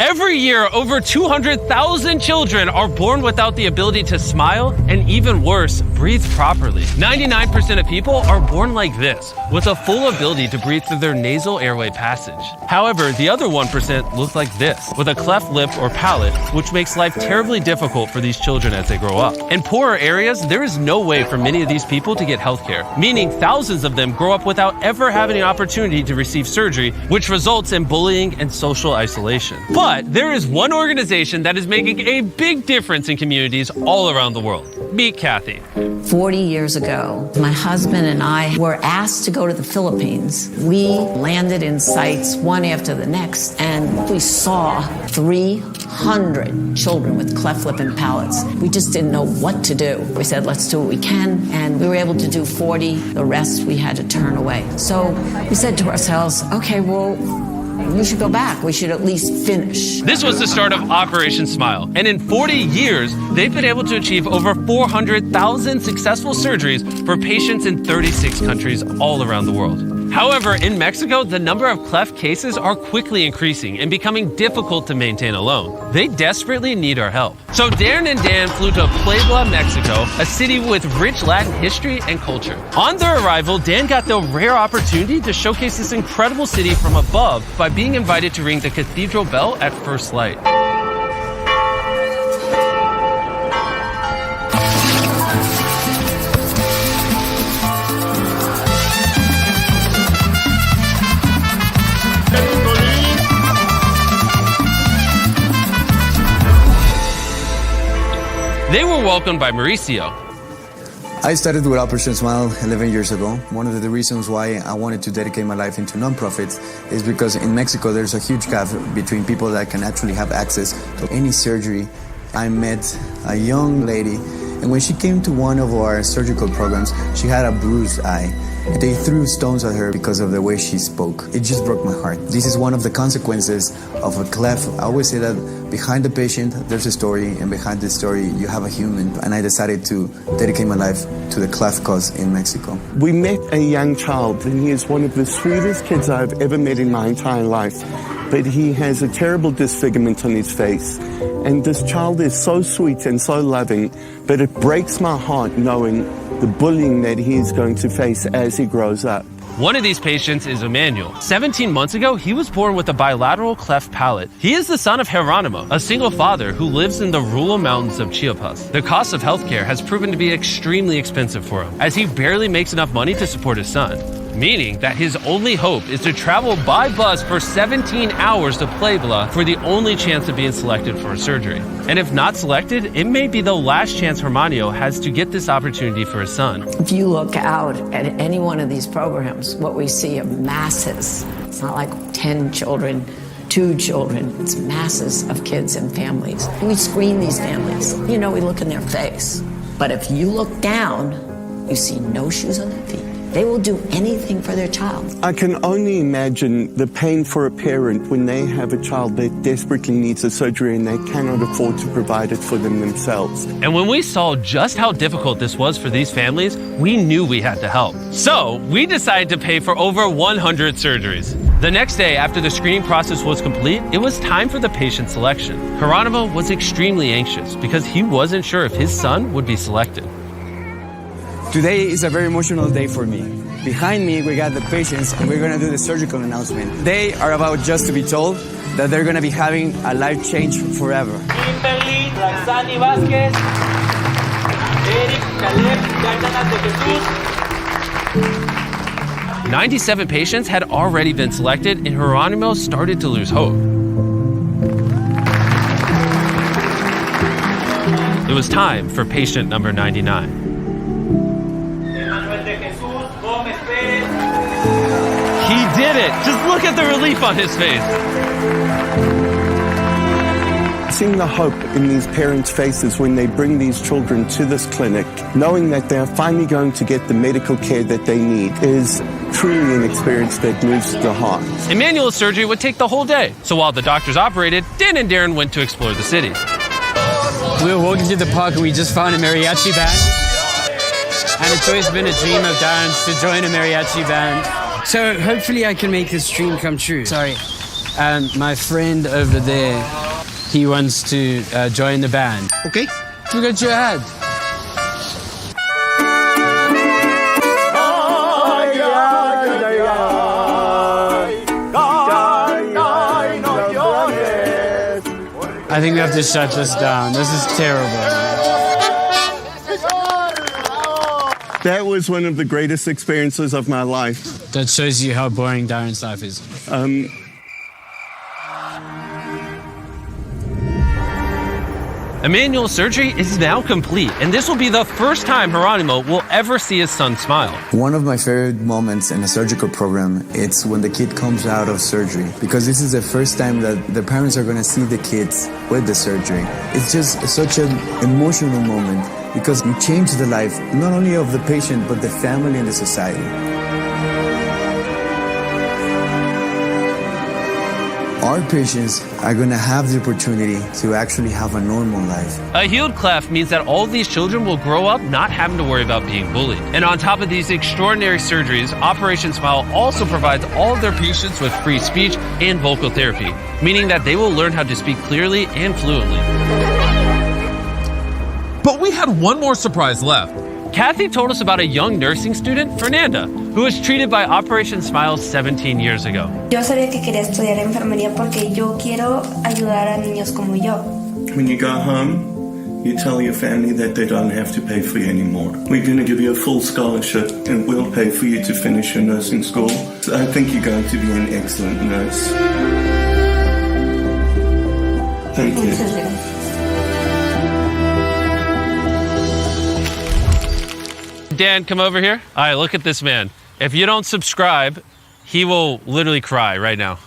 Every year, over 200,000 children are born without the ability to smile and, even worse, breathe properly. 99% of people are born like this, with a full ability to breathe through their nasal airway passage. However, the other 1% look like this, with a cleft lip or palate, which makes life terribly difficult for these children as they grow up. In poorer areas, there is no way for many of these people to get healthcare, meaning thousands of them grow up without ever having an opportunity to receive surgery, which results in bullying and social isolation. But there is one organization that is making a big difference in communities all around the world. Meet Kathy. 40 years ago, my husband and I were asked to go to the Philippines. We landed in sites one after the next, and we saw 300 children with cleft lip and palates. We just didn't know what to do. We said, let's do what we can, and we were able to do 40. The rest we had to turn away. So we said to ourselves, okay, well, we should go back. We should at least finish. This was the start of Operation Smile, and in 40 years, they've been able to achieve over 400,000 successful surgeries for patients in 36 countries all around the world. However, in Mexico, the number of cleft cases are quickly increasing and becoming difficult to maintain alone. They desperately need our help. So Darren and Dan flew to Puebla, Mexico, a city with rich Latin history and culture. On their arrival, Dan got the rare opportunity to showcase this incredible city from above by being invited to ring the cathedral bell at first light. They were welcomed by Mauricio. I started with Operation Smile 11 years ago. One of the reasons why I wanted to dedicate my life into nonprofits is because in Mexico there's a huge gap between people that can actually have access to any surgery. I met a young lady, and when she came to one of our surgical programs, she had a bruised eye. They threw stones at her because of the way she spoke. It just broke my heart. This is one of the consequences of a cleft. I always say that behind the patient, there's a story, and behind the story, you have a human. And I decided to dedicate my life to the cleft cause in Mexico. We met a young child, and he is one of the sweetest kids I've ever met in my entire life. But he has a terrible disfigurement on his face. And this child is so sweet and so loving, but it breaks my heart knowing the bullying that he is going to face as he grows up. One of these patients is Emmanuel. 17 months ago, he was born with a bilateral cleft palate. He is the son of Geronimo, a single father who lives in the rural mountains of Chiapas. The cost of healthcare has proven to be extremely expensive for him, as he barely makes enough money to support his son, meaning that his only hope is to travel by bus for 17 hours to Puebla for the only chance of being selected for a surgery. And if not selected, it may be the last chance Hermanio has to get this opportunity for his son. If you look out at any one of these programs, what we see are masses. It's not like 10 children, 2 children. It's masses of kids and families. We screen these families. You know, we look in their face. But if you look down, you see no shoes on their feet. They will do anything for their child. I can only imagine the pain for a parent when they have a child that desperately needs a surgery and they cannot afford to provide it for them themselves. And when we saw just how difficult this was for these families, we knew we had to help. So we decided to pay for over 100 surgeries. The next day, after the screening process was complete, it was time for the patient selection. Geronimo was extremely anxious because he wasn't sure if his son would be selected. Today is a very emotional day for me. Behind me, we got the patients, and we're going to do the surgical announcement. They are about just to be told that they're going to be having a life change forever. Kimberly, Roxani Vázquez, Eric, Caleb, Yatana de Jesus. 97 patients had already been selected, and Geronimo started to lose hope. It was time for patient number 99. He did it! Just look at the relief on his face. Seeing the hope in these parents' faces when they bring these children to this clinic, knowing that they are finally going to get the medical care that they need, is truly an experience that moves the heart. Emmanuel's surgery would take the whole day, so while the doctors operated, Dan and Darren went to explore the city. We were walking through the park and we just found a mariachi band. And it's always been a dream of Darren's to join a mariachi band. So hopefully I can make this dream come true. Sorry. And my friend over there, he wants to join the band. Okay. Look at your head. I think we have to shut this down. This is terrible. That was one of the greatest experiences of my life. That shows you how boring Darren's life is. Emmanuel's surgery is now complete, and this will be the first time Geronimo will ever see his son smile. One of my favorite moments in a surgical program, it's when the kid comes out of surgery, because this is the first time that the parents are going to see the kids with the surgery. It's just such an emotional moment because you change the life not only of the patient but the family and the society. Our patients are going to have the opportunity to actually have a normal life. A healed cleft means that all of these children will grow up not having to worry about being bullied. And on top of these extraordinary surgeries, Operation Smile also provides all of their patients with free speech and vocal therapy, meaning that they will learn how to speak clearly and fluently. But we had one more surprise left. Kathy told us about a young nursing student, Fernanda, who was treated by Operation Smile 17 years ago. Yo sabía que quería estudiar enfermería porque yo quiero ayudar a niños como yo. When you go home, you tell your family that they don't have to pay for you anymore. We're going to give you a full scholarship and we'll pay for you to finish your nursing school. So I think you're going to be an excellent nurse. Thank you. Dan, come over here. All right, look at this man. If you don't subscribe, he will literally cry right now.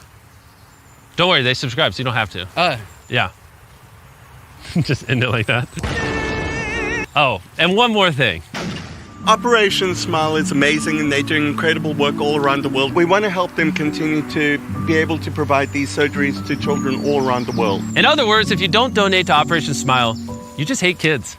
Don't worry, they subscribe, so you don't have to. Yeah. Just end it like that. Oh, and one more thing. Operation Smile is amazing and they're doing incredible work all around the world. We want to help them continue to be able to provide these surgeries to children all around the world. In other words, if you don't donate to Operation Smile, you just hate kids.